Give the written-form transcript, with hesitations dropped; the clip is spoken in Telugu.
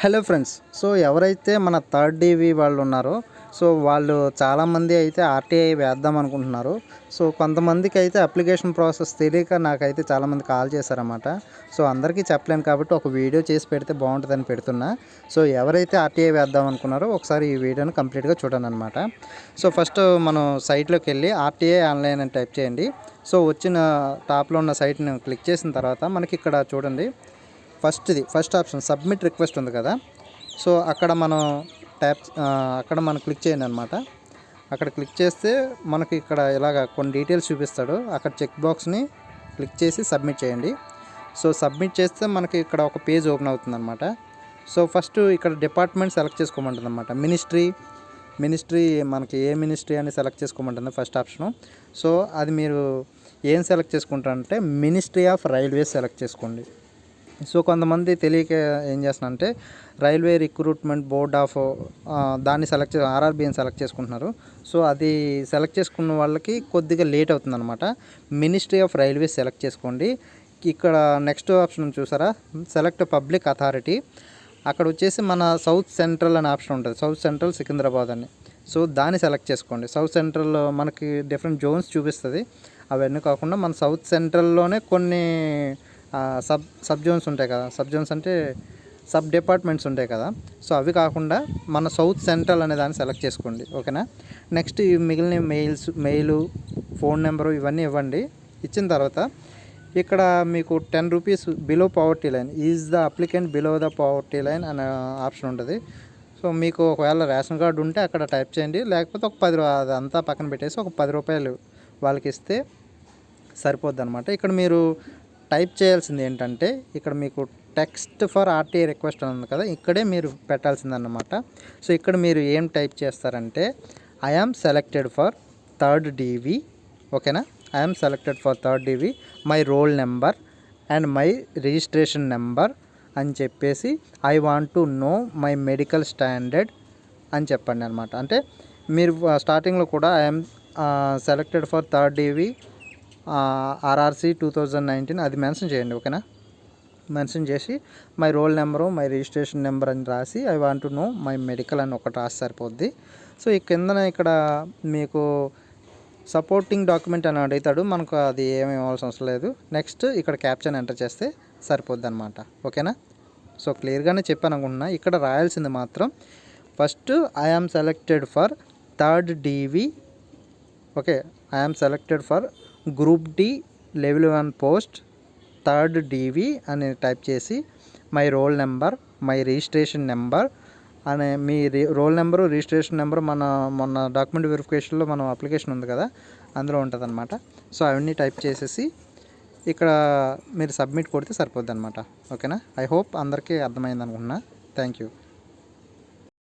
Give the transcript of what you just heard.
Hello friends. సో ఎవరైతే మన థర్డ్ డీవీ వాళ్ళు ఉన్నారో సో వాళ్ళు చాలామంది అయితే ఆర్టీఐ వేద్దాం అనుకుంటున్నారు. సో కొంతమందికి అయితే అప్లికేషన్ ప్రాసెస్ తెలియక నాకైతే చాలామంది కాల్ చేశారన్నమాట. సో అందరికీ చెప్పలేను కాబట్టి ఒక వీడియో చేసి పెడితే బాగుంటుందని పెడుతున్నా. సో ఎవరైతే ఆర్టీఐ వేద్దాం అనుకున్నారో ఒకసారి ఈ వీడియోని కంప్లీట్గా చూడండి అనమాట. సో ఫస్ట్ మనం సైట్లోకి వెళ్ళి ఆర్టీఐ ఆన్లైన్ అని టైప్ చేయండి. సో వచ్చిన టాప్లో ఉన్న సైట్ని క్లిక్ చేసిన తర్వాత మనకి ఇక్కడ చూడండి ఫస్ట్ ఆప్షన్ సబ్మిట్ రిక్వెస్ట్ ఉంది కదా. సో అక్కడ మనం అక్కడ మనం క్లిక్ చేయండి అనమాట. అక్కడ క్లిక్ చేస్తే మనకి ఇక్కడ ఇలాగ కొన్ని డీటెయిల్స్ చూపిస్తాడు. అక్కడ చెక్ బాక్స్ని క్లిక్ చేసి సబ్మిట్ చేయండి. సో సబ్మిట్ చేస్తే మనకి ఇక్కడ ఒక పేజ్ ఓపెన్ అవుతుంది అనమాట. సో ఫస్ట్ ఇక్కడ డిపార్ట్మెంట్ సెలెక్ట్ చేసుకోమంటుంది అనమాట. మినిస్ట్రీ మనకి ఏ మినిస్ట్రీ అని సెలెక్ట్ చేసుకోమంటుంది ఫస్ట్ ఆప్షను. సో అది మీరు ఏం సెలెక్ట్ చేసుకుంటారంటే మినిస్ట్రీ ఆఫ్ రైల్వేస్ సెలెక్ట్ చేసుకోండి. సో కొంతమంది తెలియక ఏం చేస్తున్నారంటే రైల్వే రిక్రూట్మెంట్ బోర్డ్ ఆఫ్ దాన్ని ఆర్ఆర్బీని సెలెక్ట్ చేసుకుంటున్నారు. సో అది సెలెక్ట్ చేసుకున్న వాళ్ళకి కొద్దిగా లేట్ అవుతుంది అనమాట. మినిస్ట్రీ ఆఫ్ రైల్వేస్ సెలెక్ట్ చేసుకోండి. ఇక్కడ నెక్స్ట్ ఆప్షన్ చూసారా, సెలెక్ట్ పబ్లిక్ అథారిటీ. అక్కడ వచ్చేసి మన సౌత్ సెంట్రల్ అనే ఆప్షన్ ఉంటుంది, సౌత్ సెంట్రల్ సికింద్రాబాద్ అని. సో దాన్ని సెలెక్ట్ చేసుకోండి. సౌత్ సెంట్రల్ మనకి డిఫరెంట్ జోన్స్ చూపిస్తుంది. అవన్నీ కాకుండా మన సౌత్ సెంట్రల్లోనే కొన్ని సబ్ జోన్స్ ఉంటాయి కదా. సబ్ జోన్స్ అంటే సబ్ డిపార్ట్మెంట్స్ ఉంటాయి కదా. సో అవి కాకుండా మన సౌత్ సెంట్రల్ అనే దాన్ని సెలెక్ట్ చేసుకోండి. ఓకేనా. నెక్స్ట్ మిగిలిన మెయిల్ ఫోన్ నెంబరు ఇవన్నీ ఇవ్వండి. ఇచ్చిన తర్వాత ఇక్కడ మీకు 10 rupees below poverty line is the applicant below the poverty line అనే ఆప్షన్ ఉంటుంది. సో మీకు ఒకవేళ రేషన్ కార్డు ఉంటే అక్కడ టైప్ చేయండి, లేకపోతే ఒక 10 అదంతా పక్కన పెట్టేసి ఒక 10 రూపాయలు వాళ్ళకి ఇస్తే సరిపోద్ది అనమాట. ఇక్కడ మీరు టైప్ చేయాల్సింది ఏంటంటే ఇక్కడ మీకు టెక్స్ట్ ఫర్ ఆర్టీఐ రిక్వెస్ట్ అని ఉంది కదా, ఇక్కడే మీరు పెట్టాల్సిందన్నమాట. సో ఇక్కడ మీరు ఏం టైప్ చేస్తారంటే I am selected for third DV. ఓకేనా. I am selected for third DV, my roll number and my registration number అని చెప్పేసి I want to know my medical standard అని చెప్పండి అనమాట. అంటే మీరు స్టార్టింగ్లో కూడా I am selected for third DV RRC 2019 అది మెన్షన్ చేయండి. ఓకేనా. మెన్షన్ చేసి my roll number my registration number అని రాసి I want to know my medical అని ఒకటి రాసి సరిపోద్ది. సో ఈ కిందన ఇక్కడ మీకు సపోర్టింగ్ డాక్యుమెంట్ అని అడుగుతాడు, మనకు అది ఏమి ఇవ్వాల్సిన అవసరం లేదు. నెక్స్ట్ ఇక్కడ క్యాప్షన్ ఎంటర్ చేస్తే సరిపోద్ది అనమాట. ఓకేనా. సో క్లియర్గానే చెప్పాను అనుకుంటున్నా. ఇక్కడ రాయాల్సింది మాత్రం first I am selected for third DV. Okay. I am selected for group D level 1 post third DV అని టైప్ చేసి my roll number my registration number అనే మీ రోల్ నెంబరు రిజిస్ట్రేషన్ నెంబర్ మొన్న డాక్యుమెంట్ వెరిఫికేషన్లో మనం అప్లికేషన్ ఉంది కదా అందులో ఉంటుంది అనమాట. సో అవన్నీ టైప్ చేసేసి ఇక్కడ మీరు సబ్మిట్ కొడితే సరిపోద్ది అనమాట. ఓకేనా. ఐ హోప్ అందరికీ అర్థమైంది అనుకుంటున్నా. Thank you.